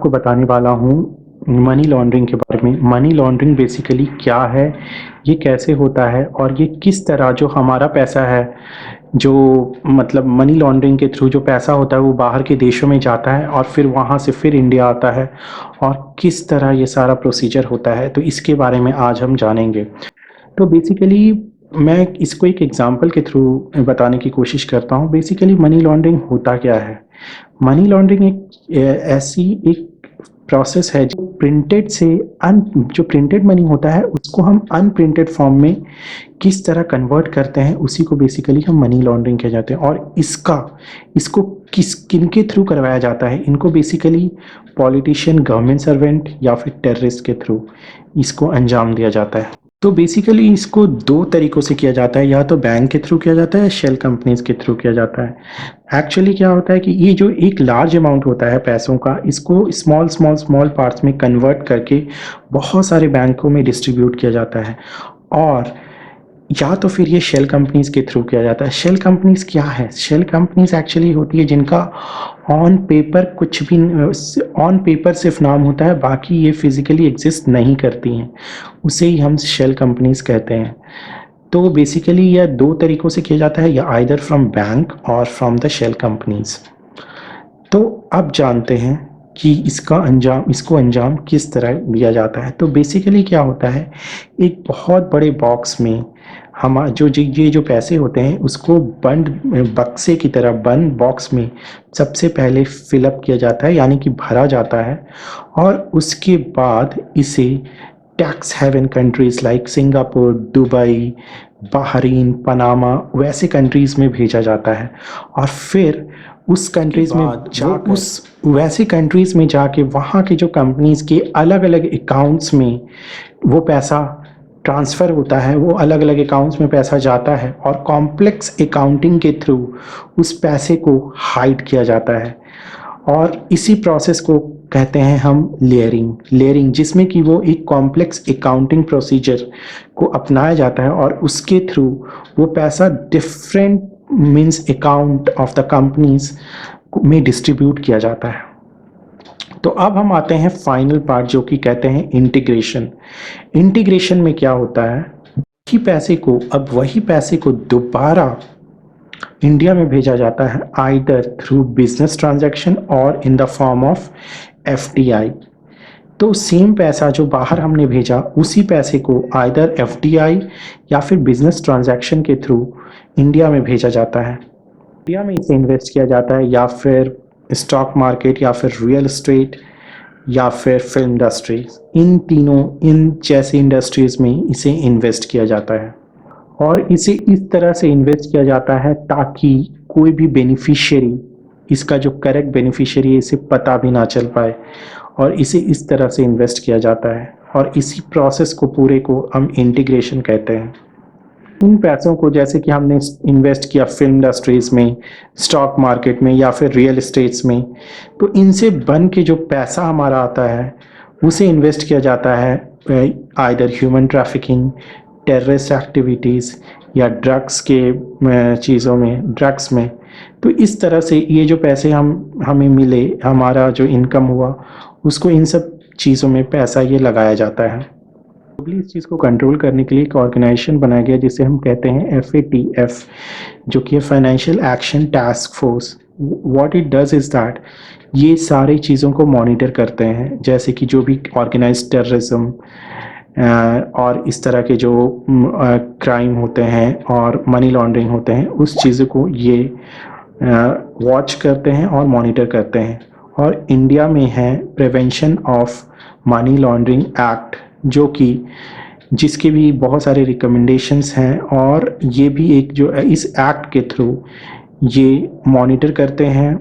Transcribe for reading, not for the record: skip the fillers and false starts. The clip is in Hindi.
आपको बताने वाला हूँ मनी लॉन्ड्रिंग के बारे में। मनी लॉन्ड्रिंग बेसिकली क्या है, ये कैसे होता है और ये किस तरह जो हमारा पैसा है, जो मतलब मनी लॉन्ड्रिंग के थ्रू जो पैसा होता है वो बाहर के देशों में जाता है और फिर वहाँ से फिर इंडिया आता है और किस तरह ये सारा प्रोसीजर होता है, तो इसके बारे में आज हम जानेंगे। तो बेसिकली मैं इसको एक एग्जांपल के थ्रू बताने की कोशिश करता हूँ। बेसिकली मनी लॉन्ड्रिंग होता क्या है? मनी लॉन्ड्रिंग एक ऐसी एक प्रोसेस है जो प्रिंटेड से जो प्रिंटेड मनी होता है उसको हम अनप्रिंटेड फॉर्म में किस तरह कन्वर्ट करते हैं, उसी को बेसिकली हम मनी लॉन्ड्रिंग कह जाते हैं। और इसको किन के थ्रू करवाया जाता है? इनको बेसिकली पॉलिटिशियन, गवर्नमेंट सर्वेंट या फिर टेररिस्ट के थ्रू इसको अंजाम दिया जाता है। तो बेसिकली इसको दो तरीक़ों से किया जाता है, या तो बैंक के थ्रू किया जाता है, शेल कंपनीज के थ्रू किया जाता है। एक्चुअली क्या होता है कि ये जो एक लार्ज अमाउंट होता है पैसों का, इसको स्मॉल पार्ट्स में कन्वर्ट करके बहुत सारे बैंकों में डिस्ट्रीब्यूट किया जाता है, और या तो फिर ये शेल कंपनीज के थ्रू किया जाता है। शेल कंपनीज क्या है? शेल कंपनीज एक्चुअली होती है जिनका ऑन पेपर कुछ भी, ऑन पेपर सिर्फ नाम होता है, बाकी ये फिजिकली एग्जिस्ट नहीं करती हैं, उसे ही हम शेल कंपनीज कहते हैं। तो बेसिकली यह दो तरीक़ों से किया जाता है, या आइदर फ्रॉम बैंक और फ्रॉम द शेल कंपनीज। तो अब जानते हैं कि इसको अंजाम किस तरह दिया जाता है। तो बेसिकली क्या होता है, एक बहुत बड़े बॉक्स में हम ये जो पैसे होते हैं उसको बंद बक्से की तरह बंद बॉक्स में सबसे पहले फिलअप किया जाता है, यानी कि भरा जाता है, और उसके बाद इसे tax haven countries like Singapore, Dubai, Bahrain, Panama वैसे कंट्रीज़ में भेजा जाता है। और फिर उस कंट्रीज़ में जाकर उस वैसे कंट्रीज़ में जाके वहाँ के जो कंपनीज़ के अलग अलग अकाउंट्स में वो पैसा ट्रांसफ़र होता है, वो अलग अलग अकाउंट्स में पैसा जाता है, और कॉम्प्लेक्स अकाउंटिंग के थ्रू उस पैसे को हाइड किया जाता है। और इसी प्रोसेस को कहते हैं हम लेयरिंग, जिसमें कि वो एक कॉम्प्लेक्स अकाउंटिंग प्रोसीजर को अपनाया जाता है और उसके थ्रू वो पैसा different means account of the companies में डिस्ट्रीब्यूट किया जाता है। तो अब हम आते हैं फाइनल पार्ट, जो कि कहते हैं इंटीग्रेशन में क्या होता है, वही पैसे को दोबारा इंडिया में भेजा जाता है, आइदर थ्रू बिजनेस ट्रांजैक्शन और in the form of FDI. तो सेम पैसा जो बाहर हमने भेजा, उसी पैसे को आइदर एफडीआई या फिर बिजनेस ट्रांजैक्शन के थ्रू इंडिया में भेजा जाता है। इंडिया में इसे इन्वेस्ट किया जाता है, या फिर स्टॉक मार्केट, या फिर रियल एस्टेट, या फिर फिल्म इंडस्ट्री। इन जैसी इंडस्ट्रीज में इसे इन्वेस्ट किया जाता है, और इसे इस तरह से इन्वेस्ट किया जाता है ताकि कोई भी बेनिफिशियरी, इसका जो करेक्ट बेनिफिशियरी है, इसे पता भी ना चल पाए, और इसे इस तरह से इन्वेस्ट किया जाता है। और इसी प्रोसेस को पूरे को हम इंटीग्रेशन कहते हैं। उन पैसों को, जैसे कि हमने इन्वेस्ट किया फिल्म इंडस्ट्रीज़ में, स्टॉक मार्केट में, या फिर रियल एस्टेट्स में, तो इनसे बन के जो पैसा हमारा आता है उसे इन्वेस्ट किया जाता है either human trafficking, terrorist activities, या ड्रग्स में। तो इस तरह से ये जो पैसे हमें मिले, हमारा जो इनकम हुआ, उसको इन सब चीज़ों में पैसा ये लगाया जाता है। इस चीज़ को कंट्रोल करने के लिए एक ऑर्गेनाइजेशन बनाया गया जिसे हम कहते हैं FATF, जो कि financial action task force. What it does is that ये सारी चीज़ों को मॉनिटर करते हैं, जैसे कि जो भी ऑर्गेनाइज्ड टेररिज्म और इस तरह के जो क्राइम होते हैं और मनी लॉन्ड्रिंग होते हैं, उस चीज़ों को ये वॉच करते हैं और मॉनिटर करते हैं। और इंडिया में है prevention of money laundering act, जो कि जिसके भी बहुत सारे रिकमेंडेशंस हैं, और ये भी एक जो इस एक्ट के थ्रू ये मॉनिटर करते हैं